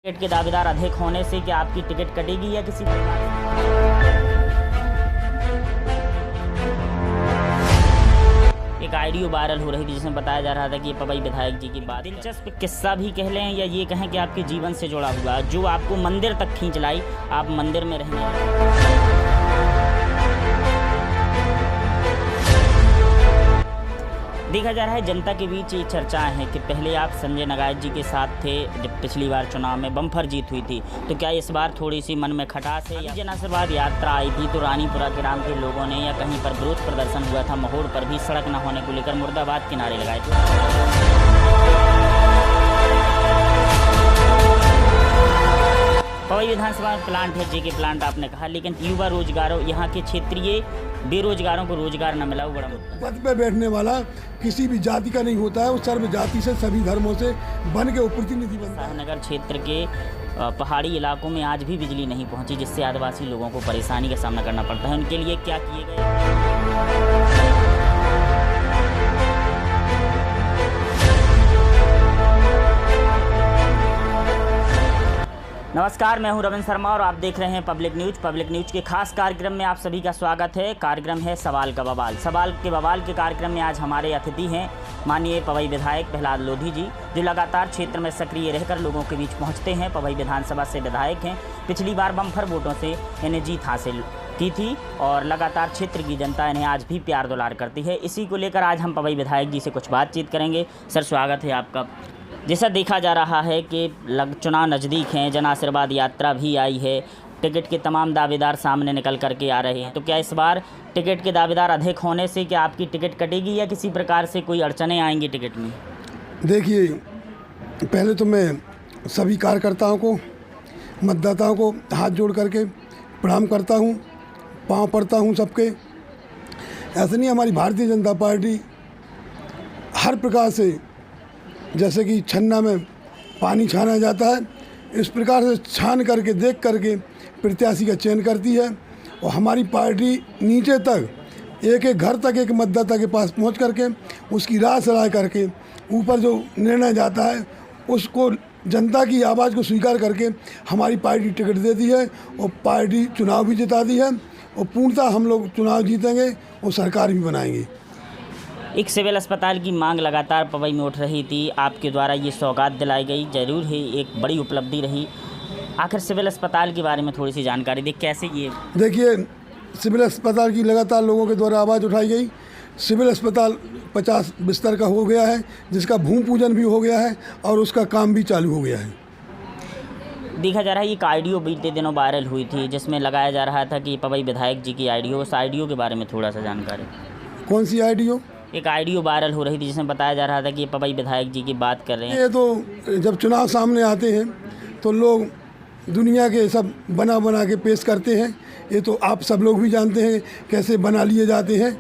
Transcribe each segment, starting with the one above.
Ticket के दावेदार अधिक होने से क्या आपकी टिकट कटेगी या किसी एक ऑडियो वायरल हो रही थी जिसमें बताया जा रहा था कि ये पवई विधायक जी की बात दिलचस्प किस्सा भी कह लें या ये कहें कि आपके जीवन से जुड़ा हुआ जो आपको मंदिर तक खींच लाई। आप मंदिर में रहने देखा जा रहा है जनता के बीच ये चर्चाएं हैं कि पहले आप संजय नगायत जी के साथ थे जब पिछली बार चुनाव में बम्पर जीत हुई थी, तो क्या इस बार थोड़ी सी मन में खटास है? जन आशीर्वाद यात्रा आई थी तो रानीपुरा के राम के लोगों ने या कहीं पर विरोध प्रदर्शन हुआ था, मोहोड़ पर भी सड़क न होने को लेकर मुर्दाबाद के नारे लगाए थे। पवई विधानसभा प्लांट है जेके प्लांट आपने कहा, लेकिन युवा रोजगारों यहाँ के क्षेत्रीय बेरोजगारों को रोजगार न मिला वो बड़ा मुद्दा। पद पे बैठने वाला किसी भी जाति का नहीं होता है, वो सर्व जाति से सभी धर्मों से बन के प्रतिनिधि बनता है। नगर क्षेत्र के पहाड़ी इलाकों में आज भी बिजली नहीं पहुंची, जिससे आदिवासी लोगों को परेशानी का सामना करना पड़ता है। उनके लिए क्या किए गए? नमस्कार, मैं हूं रविंद्र शर्मा और आप देख रहे हैं पब्लिक न्यूज के खास कार्यक्रम में आप सभी का स्वागत है। कार्यक्रम है सवाल का बवाल। सवाल के बवाल के कार्यक्रम में आज हमारे अतिथि हैं माननीय पवई विधायक प्रहलाद लोधी जी, जो लगातार क्षेत्र में सक्रिय रहकर लोगों के बीच पहुंचते हैं। पवई विधानसभा से विधायक हैं, पिछली बार बम्पर वोटों से इन्हें जीत हासिल की थी और लगातार क्षेत्र की जनता इन्हें आज भी प्यार दुलार करती है। इसी को लेकर आज हम पवई विधायक जी से कुछ बातचीत करेंगे। सर, स्वागत है आपका। जैसा देखा जा रहा है कि चुनाव नज़दीक हैं, जन आशीर्वाद यात्रा भी आई है, टिकट के तमाम दावेदार सामने निकल करके आ रहे हैं, तो क्या इस बार टिकट के दावेदार अधिक होने से क्या आपकी टिकट कटेगी या किसी प्रकार से कोई अड़चनें आएंगी टिकट में? देखिए, पहले तो मैं सभी कार्यकर्ताओं को, मतदाताओं को हाथ जोड़ करके प्रणाम करता हूँ, पाँव पड़ता हूँ सबके। ऐसे नहीं, हमारी भारतीय जनता पार्टी हर प्रकार से, जैसे कि छन्ना में पानी छाना जाता है, इस प्रकार से छान करके देख करके प्रत्याशी का चयन करती है। और हमारी पार्टी नीचे तक, एक एक घर तक, एक मतदाता के पास पहुंच करके उसकी राय सलाह करके ऊपर जो निर्णय जाता है उसको, जनता की आवाज़ को स्वीकार करके हमारी पार्टी टिकट देती है और पार्टी चुनाव भी जिताती है और पूर्णतः हम लोग चुनाव जीतेंगे और सरकार भी बनाएंगे। एक सिविल अस्पताल की मांग लगातार पवई में उठ रही थी, आपके द्वारा ये सौगात दिलाई गई, जरूर ही एक बड़ी उपलब्धि रही। आखिर सिविल अस्पताल के बारे में थोड़ी सी जानकारी दें, कैसे ये? देखिए, सिविल अस्पताल की लगातार लोगों के द्वारा आवाज़ उठाई गई। सिविल अस्पताल 50 बिस्तर का हो गया है, जिसका भूमि पूजन भी हो गया है और उसका काम भी चालू हो गया है। देखा जा रहा है एक ऑडियो बीते दिनों वायरल हुई थी जिसमें लगाया जा रहा था कि पवई विधायक जी की ऑडियो, उस ऑडियो के बारे में थोड़ा सा जानकारी। कौन सी ऑडियो? एक ऑडियो वायरल हो रही थी जिसमें बताया जा रहा था कि ये पवई विधायक जी की बात कर रहे हैं। ये तो जब चुनाव सामने आते हैं तो लोग दुनिया के सब बना बना के पेश करते हैं। ये तो आप सब लोग भी जानते हैं कैसे बना लिए जाते हैं।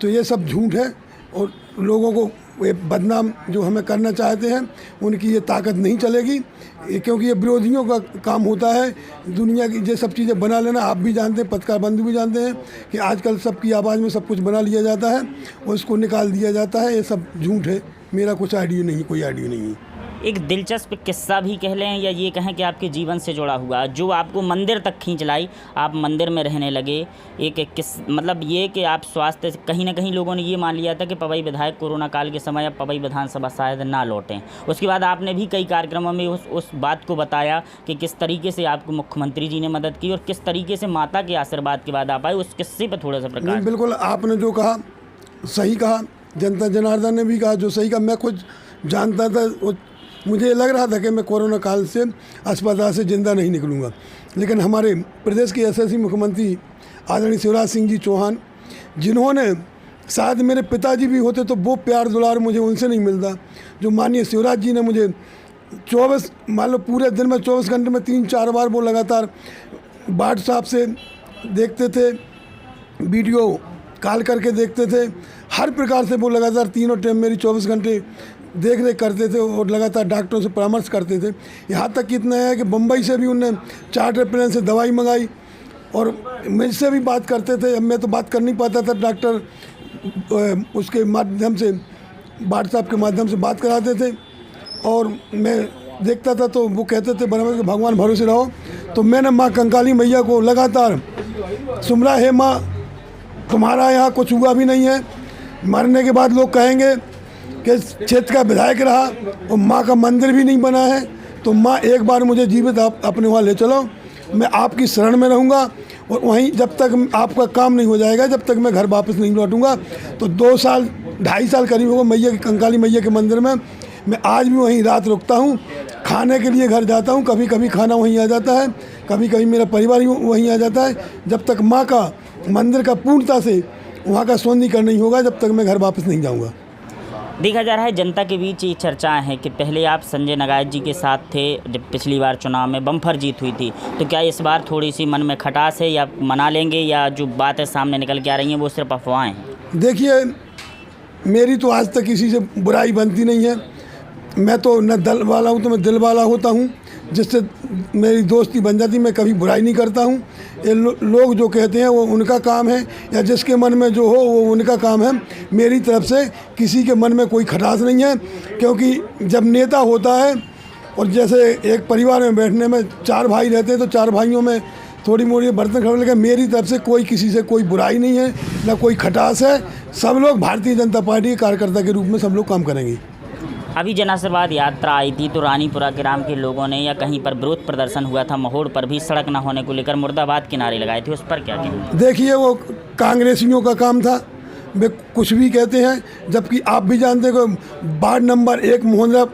तो ये सब झूठ है और लोगों को ये बदनाम जो हमें करना चाहते हैं उनकी ये ताकत नहीं चलेगी, क्योंकि ये विरोधियों का काम होता है दुनिया की ये सब चीज़ें बना लेना। आप भी जानते हैं, पत्रकार बंधु भी जानते हैं कि आजकल सबकी आवाज़ में सब कुछ बना लिया जाता है और इसको निकाल दिया जाता है। ये सब झूठ है, मेरा कुछ आइडिया नहीं, कोई आइडिया नहीं है। एक दिलचस्प किस्सा भी कह लें या ये कहें कि आपके जीवन से जुड़ा हुआ जो आपको मंदिर तक खींच लाई, आप मंदिर में रहने लगे। मतलब ये कि आप स्वास्थ्य, कहीं ना कहीं लोगों ने ये मान लिया था कि पवई विधायक कोरोना काल के समय अब पवई विधानसभा शायद ना लौटें। उसके बाद आपने भी कई कार्यक्रमों में उस बात को बताया कि किस तरीके से आपको मुख्यमंत्री जी ने मदद की और किस तरीके से माता के आशीर्वाद के बाद आप आए। उस किस्से पर थोड़ा सा प्रकाश। बिल्कुल, आपने जो कहा सही कहा, जनता जनार्दन ने भी कहा जो सही कहा। मैं खुद जानता था, मुझे लग रहा था कि मैं कोरोना काल से अस्पताल से जिंदा नहीं निकलूँगा, लेकिन हमारे प्रदेश के यशस्वी मुख्यमंत्री आदरणीय शिवराज सिंह जी चौहान, जिन्होंने, शायद मेरे पिताजी भी होते तो वो प्यार दुलार मुझे उनसे नहीं मिलता जो माननीय शिवराज जी ने मुझे 24, मान लो पूरे दिन में 24 घंटे में 3-4 बार वो लगातार व्हाट्सएप से देखते थे, वीडियो कॉल करके देखते थे। हर प्रकार से वो लगातार तीनों टाइम मेरी 24 घंटे देख रेख करते थे और लगातार डॉक्टरों से परामर्श करते थे। यहाँ तक कि इतना है कि बम्बई से भी उनने चार्टर प्लेन से दवाई मंगाई और मुझसे भी बात करते थे। अब मैं तो बात कर नहीं पाता था, डॉक्टर उसके माध्यम से, व्हाट्सएप के माध्यम से बात कराते थे और मैं देखता था तो वो कहते थे बराबर कि भगवान भरोसे रहो। तो मैंने माँ कंकाली मैया को लगातार सुमरा, हे माँ तुम्हारा यहाँ कुछ हुआ भी नहीं है, मरने के बाद लोग कहेंगे कि क्षेत्र का विधायक रहा और माँ का मंदिर भी नहीं बना है, तो माँ एक बार मुझे जीवित आप अपने वहाँ ले चलो, मैं आपकी शरण में रहूँगा और वहीं जब तक आपका काम नहीं हो जाएगा, जब तक मैं घर वापस नहीं लौटूंगा। तो 2 साल 2.5 साल करीब होगा मैया की, कंकाली मैया के मंदिर में मैं आज भी वहीं रात रुकता हूँ, खाने के लिए घर जाता हूँ, कभी कभी खाना वहीं आ जाता है, कभी कभी मेरा परिवार ही वहीं आ जाता है। जब तक माँ का मंदिर का पूर्णता से वहाँ का सौंदर्यीकरण नहीं होगा, जब तक मैं घर वापस नहीं जाऊँगा। देखा जा रहा है जनता के बीच ये चर्चाएं हैं कि पहले आप संजय नगायत जी के साथ थे जब पिछली बार चुनाव में बम्पर जीत हुई थी, तो क्या इस बार थोड़ी सी मन में खटास है या मना लेंगे, या जो बातें सामने निकल के आ रही हैं वो सिर्फ अफवाहें हैं? देखिए, मेरी तो आज तक किसी से बुराई बनती नहीं है। मैं तो न दल वाला हूँ तो मैं दिल वाला होता हूँ, जिससे मेरी दोस्ती बन जाती। मैं कभी बुराई नहीं करता हूँ। ये लोग जो कहते हैं वो उनका काम है, या जिसके मन में जो हो वो उनका काम है। मेरी तरफ से किसी के मन में कोई खटास नहीं है, क्योंकि जब नेता होता है और जैसे एक परिवार में बैठने में 4 भाई रहते हैं तो 4 भाइयों में थोड़ी मोड़ी बर्तन खड़े लगे। मेरी तरफ से कोई किसी से कोई बुराई नहीं है, ना कोई खटास है। सब लोग भारतीय जनता पार्टी के कार्यकर्ता के रूप में सब लोग काम करेंगे। अभी जन आशीर्वाद यात्रा आई थी तो रानीपुरा ग्राम के लोगों ने या कहीं पर विरोध प्रदर्शन हुआ था, महोड़ पर भी सड़क न होने को लेकर मुर्दाबाद के नारे लगाए थे, उस पर क्या कहना? देखिए, वो कांग्रेसियों का काम था, वे कुछ भी कहते हैं। जबकि आप भी जानते हो वार्ड नंबर 1 मोहनरा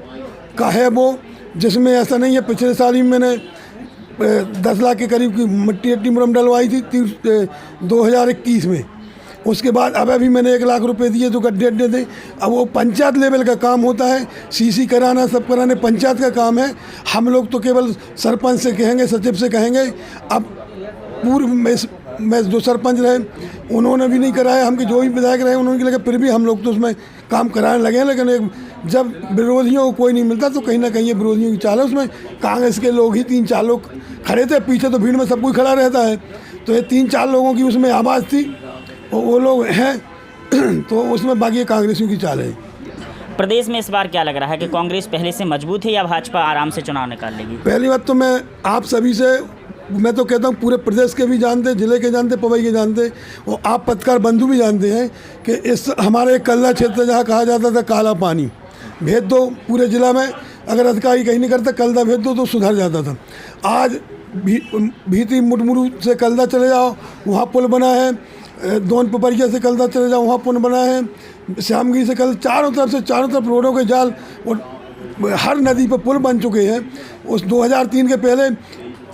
का है वो, जिसमें ऐसा नहीं है। पिछले साल ही मैंने 10 लाख के करीब की मिट्टी मुरम डलवाई थी 2021 में। उसके बाद अब अभी मैंने 1 लाख रुपए दिए जो गड्ढे अड्डे थे। अब वो पंचायत लेवल का काम होता है, सीसी कराना सब कराने पंचायत का काम है। हम लोग तो केवल सरपंच से कहेंगे, सचिव से कहेंगे। अब पूर्व में जो सरपंच रहे उन्होंने भी नहीं कराया, हमके जो भी विधायक रहे उन्होंने लगे, फिर भी हम लोग तो उसमें काम कराने लगे हैं। लेकिन जब विरोधियों को कोई नहीं मिलता तो कहीं ना कहीं ये विरोधियों की चाल है। उसमें कांग्रेस के लोग ही 3-4 लोग खड़े थे, पीछे तो भीड़ में सब कोई खड़ा रहता है। तो ये 3-4 लोगों की उसमें आवाज़ थी, वो लोग हैं तो उसमें बाकी कांग्रेसियों की चाल है। प्रदेश में इस बार क्या लग रहा है कि कांग्रेस पहले से मजबूत है या भाजपा आराम से चुनाव निकाल लेगी? पहली बात तो मैं आप सभी से, मैं तो कहता हूँ पूरे प्रदेश के भी जानते, जिले के जानते, पवई के जानते, और आप पत्रकार बंधु भी जानते हैं कि इस हमारे कल्ला क्षेत्र जहाँ कहा जाता था काला पानी, भेद दो पूरे जिला में, अगर अधिकारी कहीं नहीं करता कल्दा भेद दो तो सुधर जाता था। आज भीती मुटमुरू से कल्दा चले जाओ, वहाँ पुल बना है। दोन पपरिया से कल्दा चले जाओ, वहाँ पुल बना है। श्यामगिरी से कल चारों तरफ रोडों के जाल और हर नदी पर पुल बन चुके हैं। उस 2003 के पहले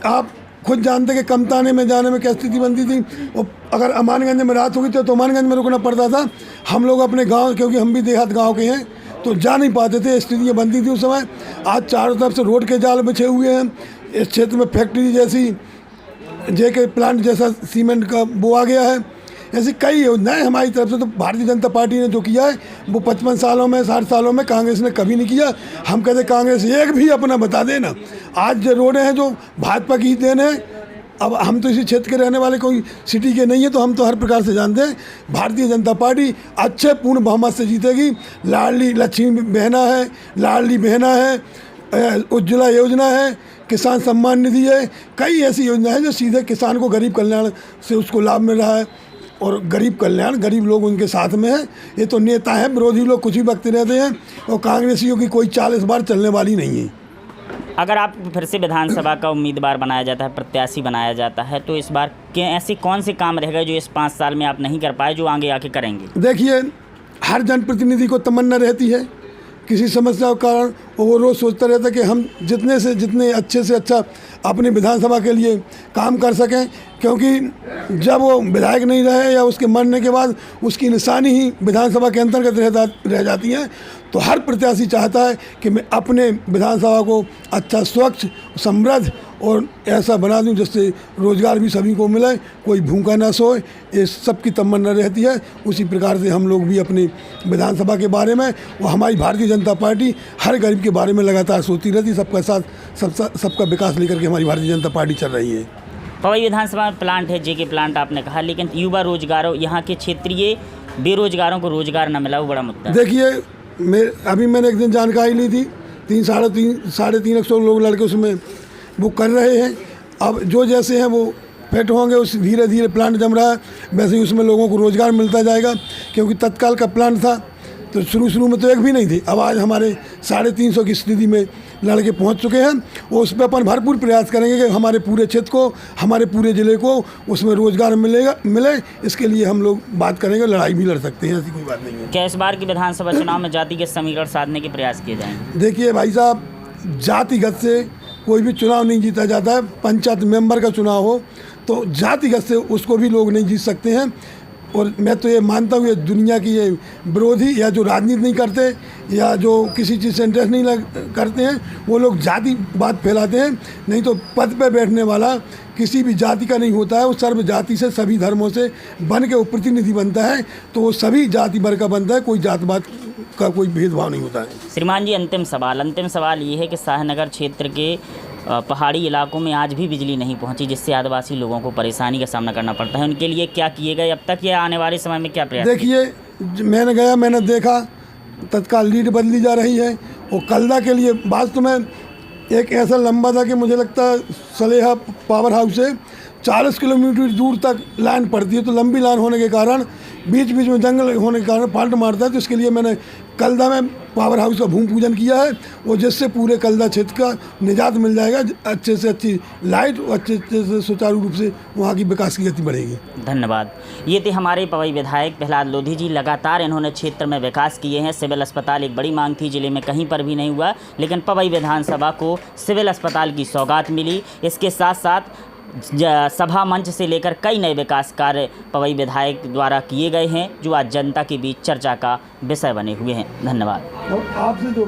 आप खुद जानते कि कमताने में जाने में क्या स्थिति बनती थी। और अगर अमानगंज में रात होगी तो अमानगंज में रुकना पड़ता था। हम लोग अपने गांव, क्योंकि हम भी देहात गांव के हैं, तो जा नहीं पाते थे, स्थितियाँ बनती थी उस समय। आज चारों तरफ से रोड के जाल बिछे हुए हैं। इस क्षेत्र में फैक्ट्री जैसी, जेके प्लांट जैसा सीमेंट का वो आ गया है। ऐसी कई योजनाएं हमारी तरफ से तो भारतीय जनता पार्टी ने जो किया है वो 55 सालों में 60 सालों में कांग्रेस ने कभी नहीं किया। हम कहते कांग्रेस एक भी अपना बता देना। आज जो रोडें हैं जो भाजपा की देन है। अब हम तो इसी क्षेत्र के रहने वाले, कोई सिटी के नहीं है, तो हम तो हर प्रकार से जानते हैं भारतीय जनता पार्टी अच्छे पूर्ण बहुमत से जीतेगी। लाडली लक्ष्मी बहना है, लाडली बहना है, उज्ज्वला योजना है, किसान सम्मान निधि है, कई ऐसी योजना है जो सीधे किसान को गरीब कल्याण से उसको लाभ मिल रहा है। और गरीब कल्याण, गरीब लोग उनके साथ में है। ये तो नेता हैं, विरोधी लोग कुछ भी बकते रहते हैं, और कांग्रेसियों की कोई चाल इस बार चलने वाली नहीं है। अगर आप फिर से विधानसभा का उम्मीदवार बनाया जाता है, प्रत्याशी बनाया जाता है, तो इस बार के ऐसे कौन से काम रहेगा जो इस 5 साल में आप नहीं कर पाए, जो आगे आके करेंगे? देखिए, हर जनप्रतिनिधि को तमन्ना रहती है किसी समस्या के कारण, वो रोज़ सोचता रहता है कि हम जितने से जितने अच्छे से अच्छा अपनी विधानसभा के लिए काम कर सकें। क्योंकि जब वो विधायक नहीं रहे या उसके मरने के बाद उसकी निशानी ही विधानसभा के अंतर्गत रह जाती है। तो हर प्रत्याशी चाहता है कि मैं अपने विधानसभा को अच्छा, स्वच्छ, समृद्ध और ऐसा बना दूं जिससे रोज़गार भी सभी को मिले, कोई भूखा ना सोए। ये सबकी तमन्ना रहती है। उसी प्रकार से हम लोग भी अपनी विधानसभा के बारे में, वो हमारी भारतीय जनता पार्टी हर गरीब के बारे में लगातार सोचती रहती है। सबका साथ, सबका विकास लेकर के हमारी भारतीय जनता पार्टी चल रही है। पवई विधानसभा प्लांट है, जेके प्लांट आपने कहा, लेकिन युवा रोजगारों, यहाँ के क्षेत्रीय बेरोजगारों को रोजगार न मिला, वो बड़ा मुद्दा है। देखिए, अभी मैंने एक दिन जानकारी ली थी साढ़े तीन सौ लोग लड़के उसमें वो कर रहे हैं। अब जो जैसे हैं वो फिट होंगे, उस धीरे धीरे प्लांट जम रहा है, वैसे ही उसमें लोगों को रोज़गार मिलता जाएगा। क्योंकि तत्काल का प्लांट था तो शुरू में तो एक भी नहीं थी। अब आज हमारे 350 की स्थिति में लड़के पहुंच चुके हैं। वो उस पर अपन भरपूर प्रयास करेंगे कि हमारे पूरे क्षेत्र को, हमारे पूरे ज़िले को उसमें रोज़गार मिले। इसके लिए हम लोग बात करेंगे, लड़ाई भी लड़ सकते हैं, ऐसी कोई बात नहीं है। क्या इस बार की विधानसभा चुनाव में जातिगत समीकरण साधने के प्रयास किए जाएंगे? देखिए भाई साहब, जातिगत से कोई भी चुनाव नहीं जीता जाता है। पंचायत मेंबर का चुनाव हो तो जातिगत से उसको भी लोग नहीं जीत सकते हैं। और मैं तो ये मानता हूँ, ये दुनिया की ये विरोधी या जो राजनीति नहीं करते या जो किसी चीज़ से इंटरेस्ट नहीं करते हैं, वो लोग जातिवाद फैलाते हैं। नहीं तो पद पे बैठने वाला किसी भी जाति का नहीं होता है, वो सर्व जाति से, सभी धर्मों से बन के वो प्रतिनिधि बनता है। तो वो सभी जाति भर का बनता है, कोई जातवाद का कोई भेदभाव नहीं होता है। श्रीमान जी, अंतिम सवाल ये है कि शाहनगर क्षेत्र के पहाड़ी इलाकों में आज भी बिजली नहीं पहुंची, जिससे आदिवासी लोगों को परेशानी का सामना करना पड़ता है। उनके लिए क्या किए गए अब तक, या आने वाले समय में क्या प्रयास? देखिए, मैंने देखा तत्काल लीड बदली जा रही है। और कलदा के लिए वास्तव में एक ऐसा लंबा था कि मुझे लगता है सलेहा पावर हाउस से 40 किलोमीटर दूर तक लाइन पड़ती है। तो लंबी लाइन होने के कारण, बीच में जंगल होने के कारण फाल्ट मारता है। तो इसके लिए मैंने कलदा में पावर हाउस का भूमि पूजन किया है, और जिससे पूरे कलदा क्षेत्र का निजात मिल जाएगा। अच्छे से अच्छी लाइट और अच्छे से सुचारू रूप से वहाँ की विकास की गति बढ़ेगी। धन्यवाद। ये थे हमारे पवई विधायक प्रहलाद लोधी जी। लगातार इन्होंने क्षेत्र में विकास किए हैं। सिविल अस्पताल एक बड़ी मांग थी, जिले में कहीं पर भी नहीं हुआ, लेकिन पवई विधानसभा को सिविल अस्पताल की सौगात मिली। इसके साथ साथ सभा मंच से लेकर कई नए विकास कार्य पवई विधायक द्वारा किए गए हैं, जो आज जनता के बीच चर्चा का विषय बने हुए हैं। धन्यवाद। आपसे जो